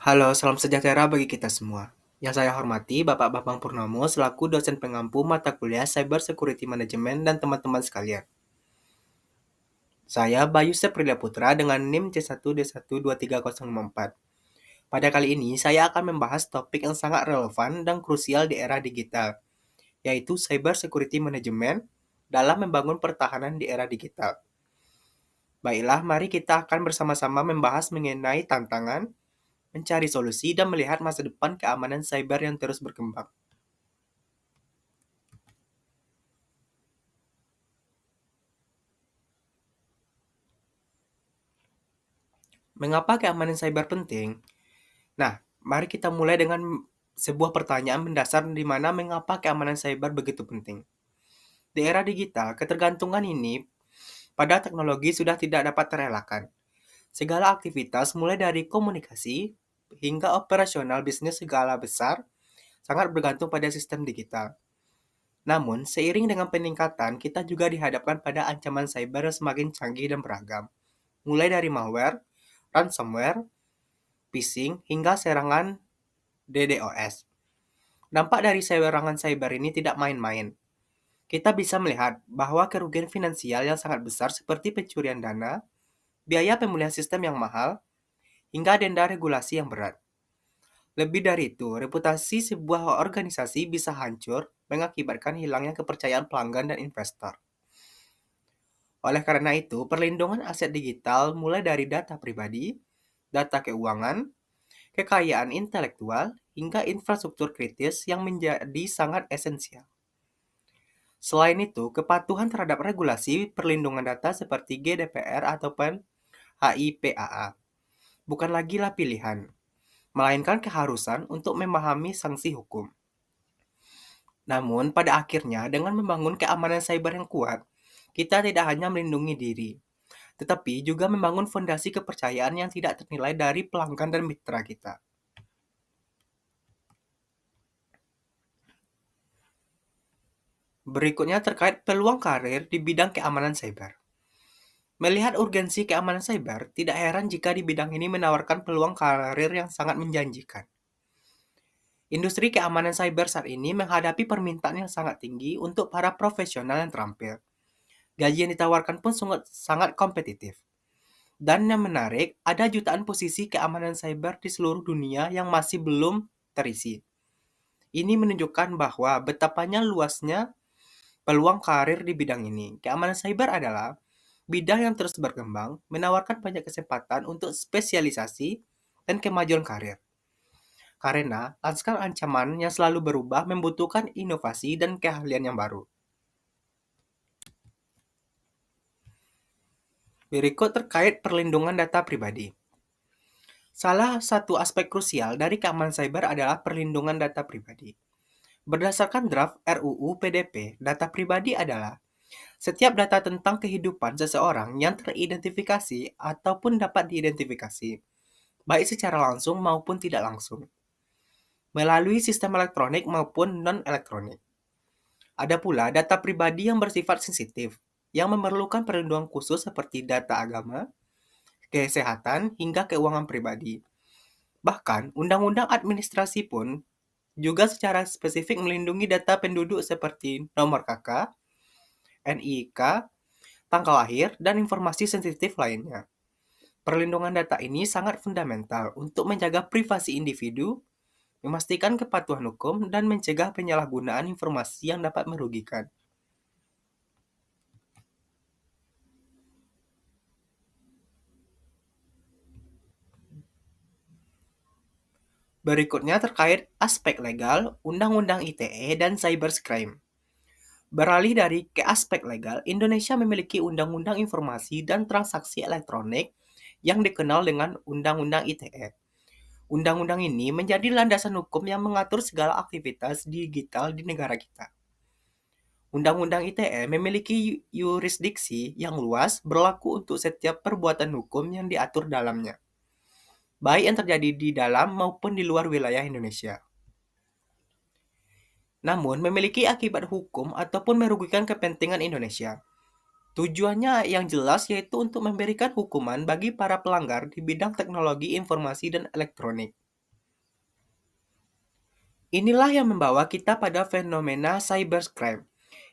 Halo, salam sejahtera bagi kita semua. Yang saya hormati Bapak Bambang Purnomo selaku dosen pengampu mata kuliah Cyber Security Management dan teman-teman sekalian. Saya Bayu Seprilia Putra dengan NIM C1D12304. Pada kali ini saya akan membahas topik yang sangat relevan dan krusial di era digital, yaitu Cyber Security Management dalam membangun pertahanan di era digital. Baiklah, mari kita akan bersama-sama membahas mengenai tantangan, mencari solusi, dan melihat masa depan keamanan cyber yang terus berkembang. Mengapa keamanan cyber penting? Nah, mari kita mulai dengan sebuah pertanyaan mendasar di mana mengapa keamanan cyber begitu penting. Di era digital, ketergantungan ini pada teknologi sudah tidak dapat terelakkan. Segala aktivitas mulai dari komunikasi hingga operasional bisnis skala besar sangat bergantung pada sistem digital. Namun, seiring dengan peningkatan, kita juga dihadapkan pada ancaman cyber yang semakin canggih dan beragam. Mulai dari malware, ransomware, phishing, hingga serangan DDoS. Dampak dari serangan cyber ini tidak main-main. Kita bisa melihat bahwa kerugian finansial yang sangat besar seperti pencurian dana, biaya pemulihan sistem yang mahal, hingga denda regulasi yang berat. Lebih dari itu, reputasi sebuah organisasi bisa hancur mengakibatkan hilangnya kepercayaan pelanggan dan investor. Oleh karena itu, perlindungan aset digital mulai dari data pribadi, data keuangan, kekayaan intelektual, hingga infrastruktur kritis yang menjadi sangat esensial. Selain itu, kepatuhan terhadap regulasi perlindungan data seperti GDPR ataupun HIPAA bukan lagi lah pilihan, melainkan keharusan untuk memahami sanksi hukum. Namun, pada akhirnya, dengan membangun keamanan cyber yang kuat, kita tidak hanya melindungi diri, tetapi juga membangun fondasi kepercayaan yang tidak ternilai dari pelanggan dan mitra kita. Berikutnya terkait peluang karir di bidang keamanan cyber. Melihat urgensi keamanan cyber, tidak heran jika di bidang ini menawarkan peluang karir yang sangat menjanjikan. Industri keamanan cyber saat ini menghadapi permintaan yang sangat tinggi untuk para profesional yang terampil. Gaji yang ditawarkan pun sangat kompetitif. Dan yang menarik, ada jutaan posisi keamanan cyber di seluruh dunia yang masih belum terisi. Ini menunjukkan bahwa betapanya luasnya peluang karir di bidang ini. Keamanan cyber adalah bidang yang terus berkembang, menawarkan banyak kesempatan untuk spesialisasi dan kemajuan karir. Karena lanskap ancaman yang selalu berubah membutuhkan inovasi dan keahlian yang baru. Berikut terkait perlindungan data pribadi. Salah satu aspek krusial dari keamanan cyber adalah perlindungan data pribadi. Berdasarkan draft RUU PDP, data pribadi adalah setiap data tentang kehidupan seseorang yang teridentifikasi ataupun dapat diidentifikasi, baik secara langsung maupun tidak langsung, melalui sistem elektronik maupun non-elektronik. Ada pula data pribadi yang bersifat sensitif, yang memerlukan perlindungan khusus seperti data agama, kesehatan, hingga keuangan pribadi. Bahkan, undang-undang administrasi pun juga secara spesifik melindungi data penduduk seperti nomor KK, NIK, tanggal lahir, dan informasi sensitif lainnya. Perlindungan data ini sangat fundamental untuk menjaga privasi individu, memastikan kepatuhan hukum, dan mencegah penyalahgunaan informasi yang dapat merugikan. Berikutnya terkait aspek legal, Undang-Undang ITE dan Cybercrime. Beralih dari ke aspek legal, Indonesia memiliki Undang-Undang Informasi dan Transaksi Elektronik yang dikenal dengan Undang-Undang ITE. Undang-undang ini menjadi landasan hukum yang mengatur segala aktivitas digital di negara kita. Undang-undang ITE memiliki yurisdiksi yang luas berlaku untuk setiap perbuatan hukum yang diatur dalamnya, baik yang terjadi di dalam maupun di luar wilayah Indonesia. Namun memiliki akibat hukum ataupun merugikan kepentingan Indonesia. Tujuannya yang jelas yaitu untuk memberikan hukuman bagi para pelanggar di bidang teknologi informasi dan elektronik. Inilah yang membawa kita pada fenomena cybercrime.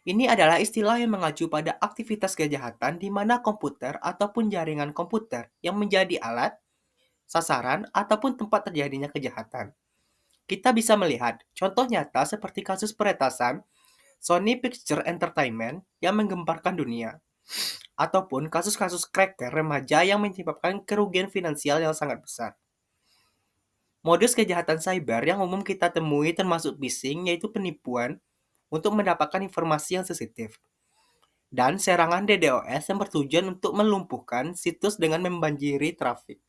Ini adalah istilah yang mengacu pada aktivitas kejahatan di mana komputer ataupun jaringan komputer yang menjadi alat, sasaran, ataupun tempat terjadinya kejahatan. Kita bisa melihat contoh nyata seperti kasus peretasan Sony Pictures Entertainment yang menggemparkan dunia, ataupun kasus-kasus cracker remaja yang menyebabkan kerugian finansial yang sangat besar. Modus kejahatan cyber yang umum kita temui termasuk phishing, yaitu penipuan untuk mendapatkan informasi yang sensitif, dan serangan DDoS yang bertujuan untuk melumpuhkan situs dengan membanjiri trafik.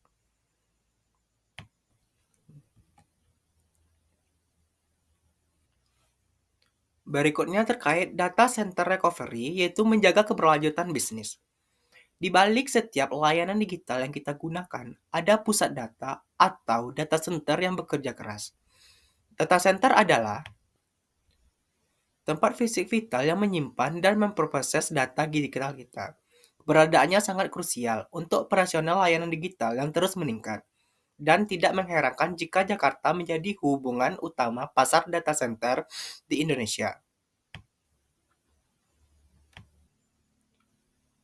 Berikutnya terkait data center recovery, yaitu menjaga keberlanjutan bisnis. Di balik setiap layanan digital yang kita gunakan, ada pusat data atau data center yang bekerja keras. Data center adalah tempat fisik vital yang menyimpan dan memproses data digital kita. Keberadaannya sangat krusial untuk operasional layanan digital yang terus meningkat. Dan tidak mengherankan jika Jakarta menjadi hubungan utama pasar data center di Indonesia.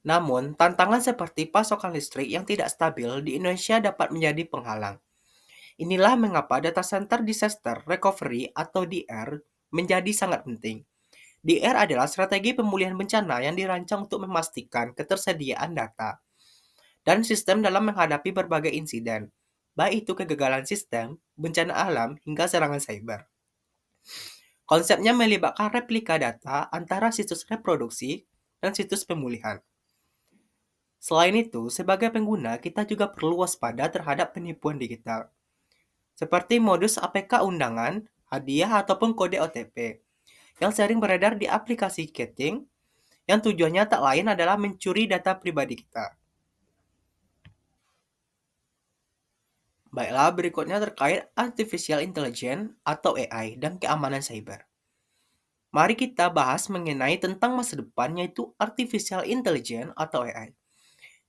Namun, tantangan seperti pasokan listrik yang tidak stabil di Indonesia dapat menjadi penghalang. Inilah mengapa Data Center Disaster Recovery atau DR menjadi sangat penting. DR adalah strategi pemulihan bencana yang dirancang untuk memastikan ketersediaan data dan sistem dalam menghadapi berbagai insiden, baik itu kegagalan sistem, bencana alam, hingga serangan cyber. Konsepnya melibatkan replika data antara situs reproduksi dan situs pemulihan. Selain itu, sebagai pengguna, kita juga perlu waspada terhadap penipuan digital, seperti modus APK undangan, hadiah, ataupun kode OTP, yang sering beredar di aplikasi chatting, yang tujuannya tak lain adalah mencuri data pribadi kita. Baiklah, berikutnya terkait Artificial Intelligence atau AI dan keamanan cyber. Mari kita bahas mengenai tentang masa depan, yaitu Artificial Intelligence atau AI.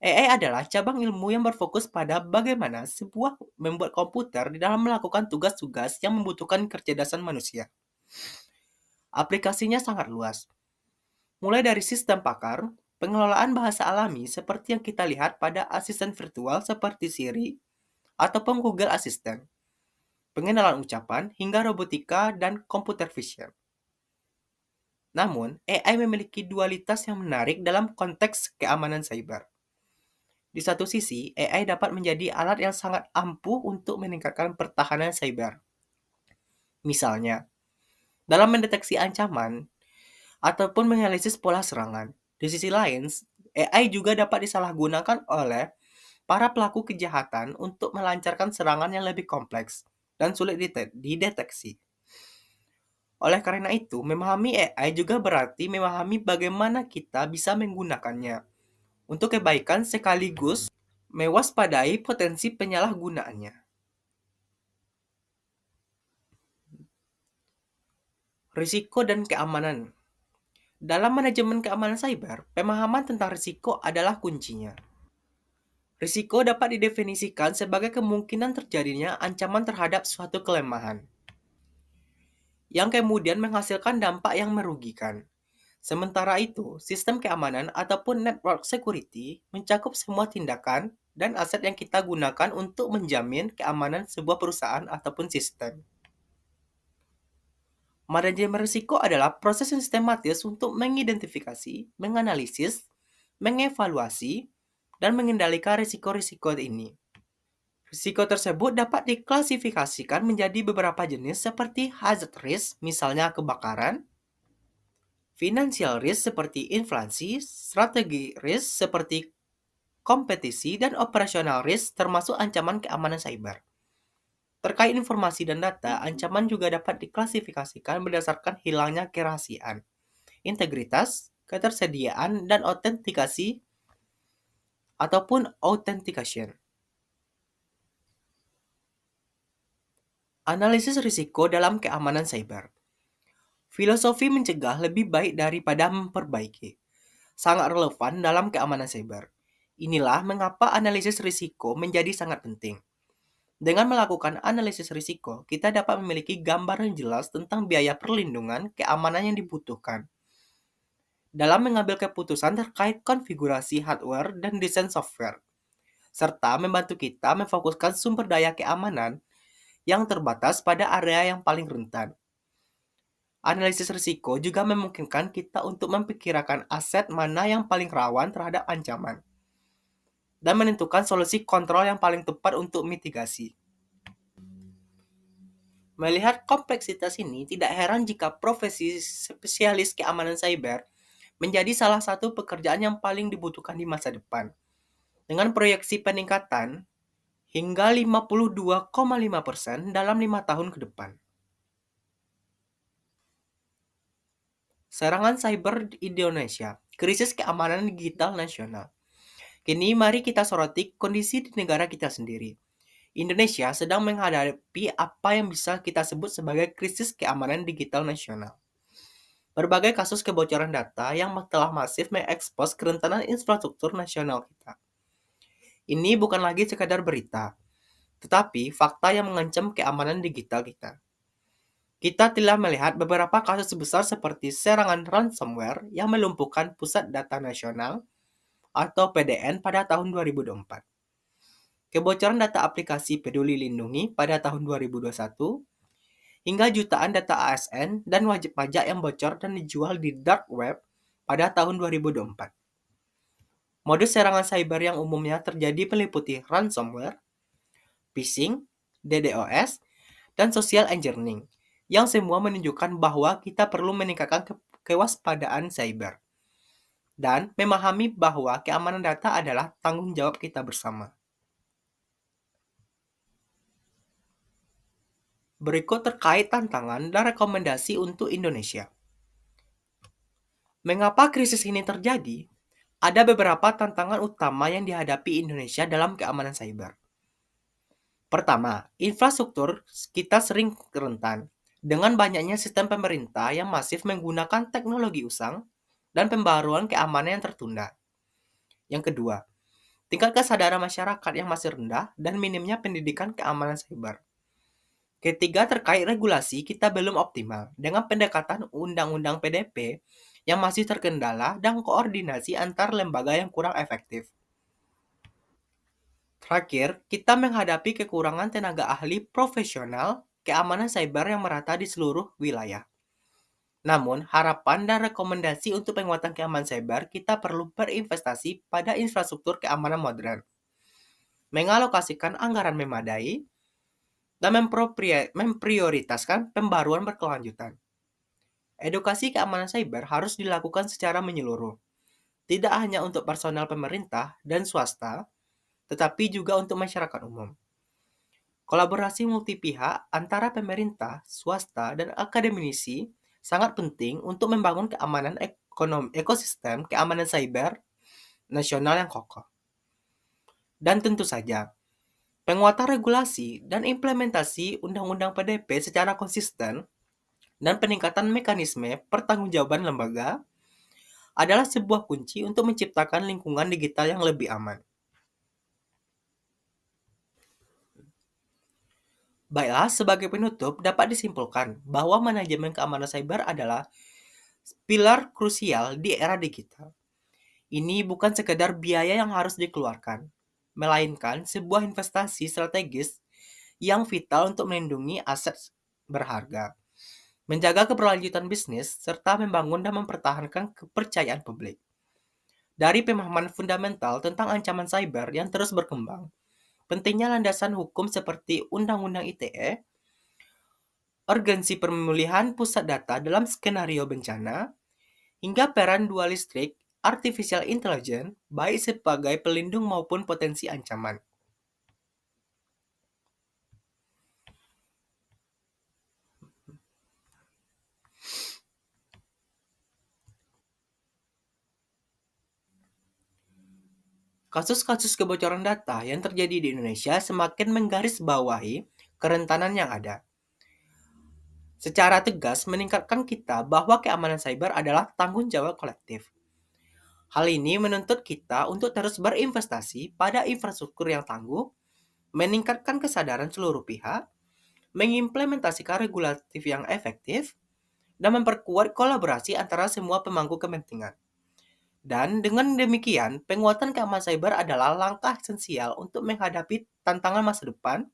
AI adalah cabang ilmu yang berfokus pada bagaimana sebuah membuat komputer di dalam melakukan tugas-tugas yang membutuhkan kecerdasan manusia. Aplikasinya sangat luas, mulai dari sistem pakar, pengelolaan bahasa alami seperti yang kita lihat pada asisten virtual seperti Siri ataupun Google Assistant, pengenalan ucapan, hingga robotika dan computer vision. Namun, AI memiliki dualitas yang menarik dalam konteks keamanan cyber. Di satu sisi, AI dapat menjadi alat yang sangat ampuh untuk meningkatkan pertahanan cyber. Misalnya, dalam mendeteksi ancaman ataupun menganalisis pola serangan. Di sisi lain, AI juga dapat disalahgunakan oleh para pelaku kejahatan untuk melancarkan serangan yang lebih kompleks dan sulit dideteksi. Oleh karena itu, memahami AI juga berarti memahami bagaimana kita bisa menggunakannya untuk kebaikan sekaligus mewaspadai potensi penyalahgunaannya. Risiko dan keamanan. Dalam manajemen keamanan cyber, pemahaman tentang risiko adalah kuncinya. Risiko dapat didefinisikan sebagai kemungkinan terjadinya ancaman terhadap suatu kelemahan, yang kemudian menghasilkan dampak yang merugikan. Sementara itu, sistem keamanan ataupun network security mencakup semua tindakan dan aset yang kita gunakan untuk menjamin keamanan sebuah perusahaan ataupun sistem. Manajemen risiko adalah proses yang sistematis untuk mengidentifikasi, menganalisis, mengevaluasi, dan mengendalikan risiko-risiko ini. Risiko tersebut dapat diklasifikasikan menjadi beberapa jenis seperti hazard risk, misalnya kebakaran, financial risk seperti inflasi, strategi risk seperti kompetisi, dan operational risk termasuk ancaman keamanan cyber. Terkait informasi dan data, ancaman juga dapat diklasifikasikan berdasarkan hilangnya kerahasiaan, integritas, ketersediaan, dan autentikasi ataupun authentication. Analisis risiko dalam keamanan cyber. Filosofi mencegah lebih baik daripada memperbaiki. Sangat relevan dalam keamanan cyber. Inilah mengapa analisis risiko menjadi sangat penting. Dengan melakukan analisis risiko, kita dapat memiliki gambaran jelas tentang biaya perlindungan keamanan yang dibutuhkan dalam mengambil keputusan terkait konfigurasi hardware dan desain software, serta membantu kita memfokuskan sumber daya keamanan yang terbatas pada area yang paling rentan. Analisis risiko juga memungkinkan kita untuk memperkirakan aset mana yang paling rawan terhadap ancaman dan menentukan solusi kontrol yang paling tepat untuk mitigasi. Melihat kompleksitas ini, tidak heran jika profesi spesialis keamanan cyber menjadi salah satu pekerjaan yang paling dibutuhkan di masa depan. Dengan proyeksi peningkatan hingga 52,5% dalam 5 tahun ke depan. Serangan cyber di Indonesia, krisis keamanan digital nasional. Kini mari kita soroti kondisi di negara kita sendiri. Indonesia sedang menghadapi apa yang bisa kita sebut sebagai krisis keamanan digital nasional. Berbagai kasus kebocoran data yang telah masif mengekspos kerentanan infrastruktur nasional kita. Ini bukan lagi sekadar berita, tetapi fakta yang mengancam keamanan digital kita. Kita telah melihat beberapa kasus besar seperti serangan ransomware yang melumpuhkan Pusat Data Nasional atau PDN pada tahun 2024. Kebocoran data aplikasi Peduli Lindungi pada tahun 2021, hingga jutaan data ASN dan wajib pajak yang bocor dan dijual di dark web pada tahun 2024. Modus serangan cyber yang umumnya terjadi meliputi ransomware, phishing, DDoS, dan social engineering, yang semua menunjukkan bahwa kita perlu meningkatkan kewaspadaan cyber dan memahami bahwa keamanan data adalah tanggung jawab kita bersama. Berikut terkait tantangan dan rekomendasi untuk Indonesia. Mengapa krisis ini terjadi? Ada beberapa tantangan utama yang dihadapi Indonesia dalam keamanan cyber. Pertama, infrastruktur kita sering rentan. Dengan banyaknya sistem pemerintah yang masif menggunakan teknologi usang dan pembaruan keamanan yang tertunda. Yang kedua, tingkat kesadaran masyarakat yang masih rendah dan minimnya pendidikan keamanan cyber. Ketiga, terkait regulasi kita belum optimal dengan pendekatan Undang-Undang PDP yang masih terkendala dan koordinasi antar lembaga yang kurang efektif. Terakhir, kita menghadapi kekurangan tenaga ahli profesional keamanan cyber yang merata di seluruh wilayah. Namun, harapan dan rekomendasi untuk penguatan keamanan cyber kita perlu berinvestasi pada infrastruktur keamanan modern, mengalokasikan anggaran memadai, dan memprioritaskan pembaruan berkelanjutan. Edukasi keamanan cyber harus dilakukan secara menyeluruh, tidak hanya untuk personel pemerintah dan swasta, tetapi juga untuk masyarakat umum. Kolaborasi multipihak antara pemerintah, swasta, dan akademisi sangat penting untuk membangun keamanan ekosistem keamanan cyber nasional yang kokoh. Dan tentu saja, penguatan regulasi dan implementasi Undang-Undang PDP secara konsisten dan peningkatan mekanisme pertanggungjawaban lembaga adalah sebuah kunci untuk menciptakan lingkungan digital yang lebih aman. Baiklah, sebagai penutup dapat disimpulkan bahwa manajemen keamanan cyber adalah pilar krusial di era digital. Ini bukan sekedar biaya yang harus dikeluarkan, melainkan sebuah investasi strategis yang vital untuk melindungi aset berharga, menjaga keberlanjutan bisnis, serta membangun dan mempertahankan kepercayaan publik. Dari pemahaman fundamental tentang ancaman cyber yang terus berkembang, pentingnya landasan hukum seperti Undang-Undang ITE, urgensi pemulihan pusat data dalam skenario bencana, hingga peran dualistik artificial intelligence baik sebagai pelindung maupun potensi ancaman. Kasus-kasus kebocoran data yang terjadi di Indonesia semakin menggarisbawahi kerentanan yang ada. Secara tegas meningkatkan kita bahwa keamanan cyber adalah tanggung jawab kolektif. Hal ini menuntut kita untuk terus berinvestasi pada infrastruktur yang tangguh, meningkatkan kesadaran seluruh pihak, mengimplementasikan regulatif yang efektif, dan memperkuat kolaborasi antara semua pemangku kepentingan. Dan dengan demikian, penguatan keamanan cyber adalah langkah esensial untuk menghadapi tantangan masa depan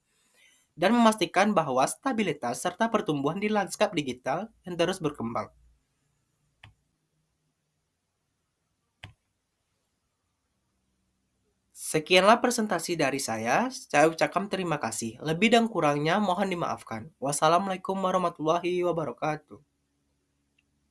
dan memastikan bahwa stabilitas serta pertumbuhan di lanskap digital yang terus berkembang. Sekianlah presentasi dari saya ucapkan terima kasih. Lebih dan kurangnya mohon dimaafkan. Wassalamualaikum warahmatullahi wabarakatuh.